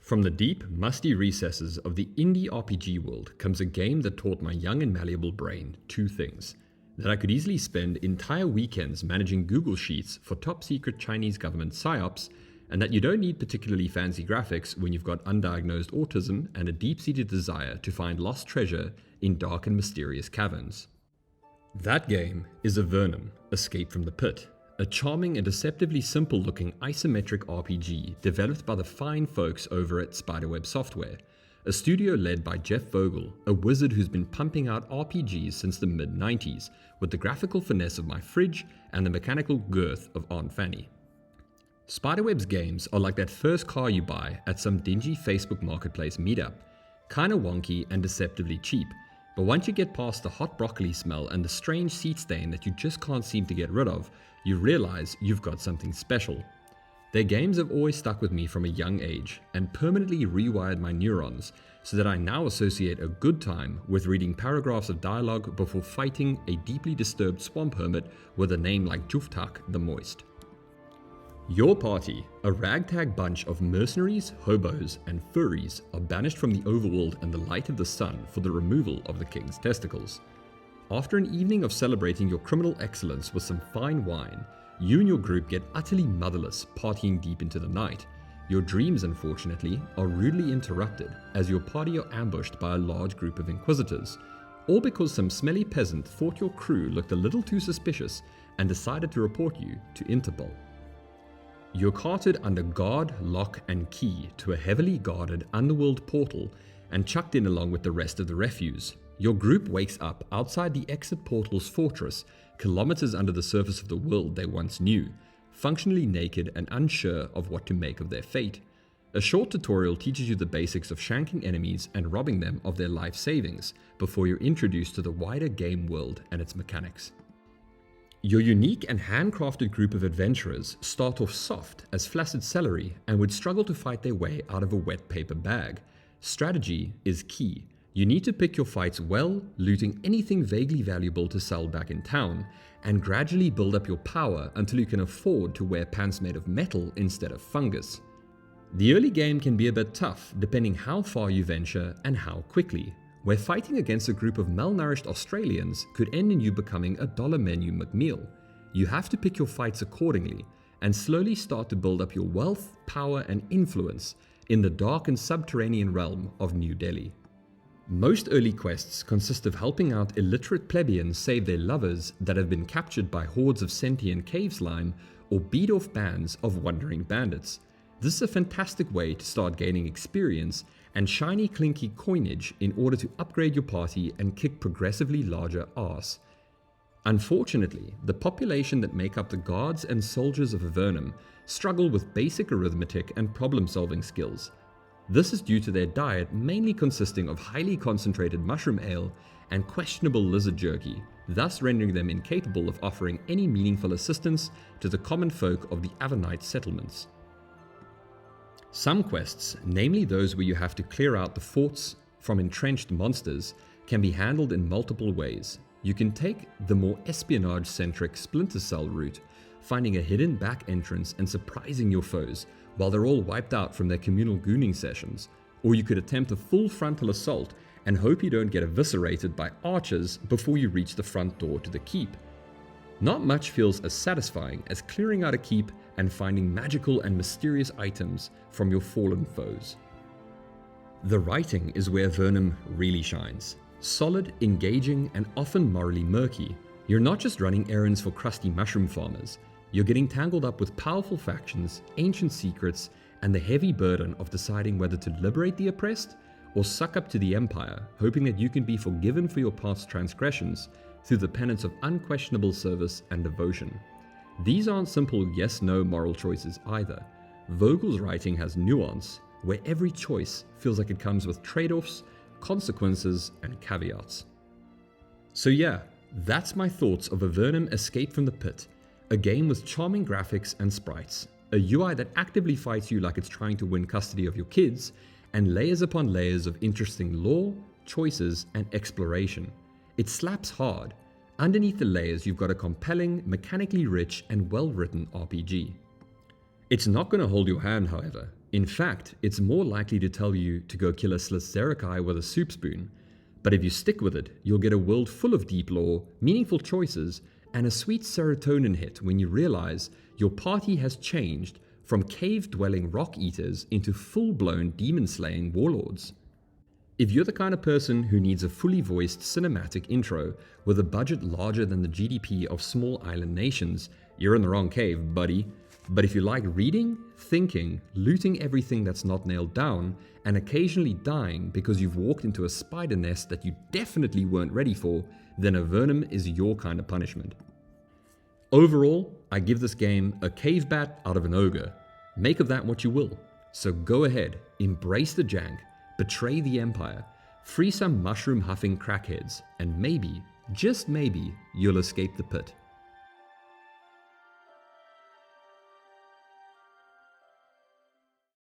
From the deep, musty recesses of the indie RPG world comes a game that taught my young and malleable brain two things: that I could easily spend entire weekends managing Google Sheets for top-secret Chinese government psyops, and that you don't need particularly fancy graphics when you've got undiagnosed autism and a deep-seated desire to find lost treasure in dark and mysterious caverns. That game is Avernum, Escape from the Pit, a charming and deceptively simple-looking isometric RPG developed by the fine folks over at Spiderweb Software, a studio led by Jeff Vogel, a wizard who's been pumping out RPGs since the mid-90s, with the graphical finesse of my fridge and the mechanical girth of Aunt Fanny. Spiderweb's games are like that first car you buy at some dingy Facebook Marketplace meetup, kinda wonky and deceptively cheap, but once you get past the hot broccoli smell and the strange seat stain that you just can't seem to get rid of, you realize you've got something special. Their games have always stuck with me from a young age and permanently rewired my neurons so that I now associate a good time with reading paragraphs of dialogue before fighting a deeply disturbed swamp hermit with a name like Juftak the Moist. Your party, a ragtag bunch of mercenaries, hobos, and furries, are banished from the overworld and the light of the sun for the removal of the king's testicles. After an evening of celebrating your criminal excellence with some fine wine, you and your group get utterly motherless, partying deep into the night. Your dreams, unfortunately, are rudely interrupted as your party are ambushed by a large group of inquisitors, all because some smelly peasant thought your crew looked a little too suspicious and decided to report you to Interpol. You're carted under guard, lock, and key to a heavily guarded underworld portal and chucked in along with the rest of the refuse. Your group wakes up outside the exit portal's fortress, kilometers under the surface of the world they once knew, functionally naked and unsure of what to make of their fate. A short tutorial teaches you the basics of shanking enemies and robbing them of their life savings before you're introduced to the wider game world and its mechanics. Your unique and handcrafted group of adventurers start off soft as flaccid celery and would struggle to fight their way out of a wet paper bag. Strategy is key. You need to pick your fights well, looting anything vaguely valuable to sell back in town, and gradually build up your power until you can afford to wear pants made of metal instead of fungus. The early game can be a bit tough depending how far you venture and how quickly, where fighting against a group of malnourished Australians could end in you becoming a dollar menu McMeal. You have to pick your fights accordingly and slowly start to build up your wealth, power, and influence in the dark and subterranean realm of New Delhi. Most early quests consist of helping out illiterate plebeians save their lovers that have been captured by hordes of sentient cave slime or beat off bands of wandering bandits. This is a fantastic way to start gaining experience and shiny clinky coinage in order to upgrade your party and kick progressively larger arse. Unfortunately, the population that make up the guards and soldiers of Avernum struggle with basic arithmetic and problem-solving skills. This is due to their diet mainly consisting of highly concentrated mushroom ale and questionable lizard jerky, thus rendering them incapable of offering any meaningful assistance to the common folk of the Avernite settlements. Some quests, namely those where you have to clear out the forts from entrenched monsters, can be handled in multiple ways. You can take the more espionage-centric Splinter Cell route, finding a hidden back entrance and surprising your foes while they're all wiped out from their communal gooning sessions, or you could attempt a full frontal assault and hope you don't get eviscerated by archers before you reach the front door to the keep. Not much feels as satisfying as clearing out a keep and finding magical and mysterious items from your fallen foes. The writing is where Avernum really shines. Solid, engaging, and often morally murky. You're not just running errands for crusty mushroom farmers. You're getting tangled up with powerful factions, ancient secrets, and the heavy burden of deciding whether to liberate the oppressed or suck up to the Empire, hoping that you can be forgiven for your past transgressions through the penance of unquestionable service and devotion. These aren't simple yes-no moral choices either. Vogel's writing has nuance, where every choice feels like it comes with trade-offs, consequences, and caveats. So yeah, that's my thoughts of Avernum Escape from the Pit, a game with charming graphics and sprites, a UI that actively fights you like it's trying to win custody of your kids, and layers upon layers of interesting lore, choices, and exploration. It slaps hard. Underneath the layers, you've got a compelling, mechanically rich, and well-written RPG. It's not going to hold your hand, however. In fact, it's more likely to tell you to go kill a Slytherikai with a soup spoon. But if you stick with it, you'll get a world full of deep lore, meaningful choices, and a sweet serotonin hit when you realize your party has changed from cave-dwelling rock eaters into full-blown demon-slaying warlords. If you're the kind of person who needs a fully voiced cinematic intro with a budget larger than the GDP of small island nations, you're in the wrong cave, buddy. But if you like reading, thinking, looting everything that's not nailed down, and occasionally dying because you've walked into a spider nest that you definitely weren't ready for, then Avernum is your kind of punishment. Overall, I give this game a cave bat out of an ogre. Make of that what you will. So go ahead, embrace the jank, betray the empire, free some mushroom huffing crackheads, and maybe, just maybe, you'll escape the pit.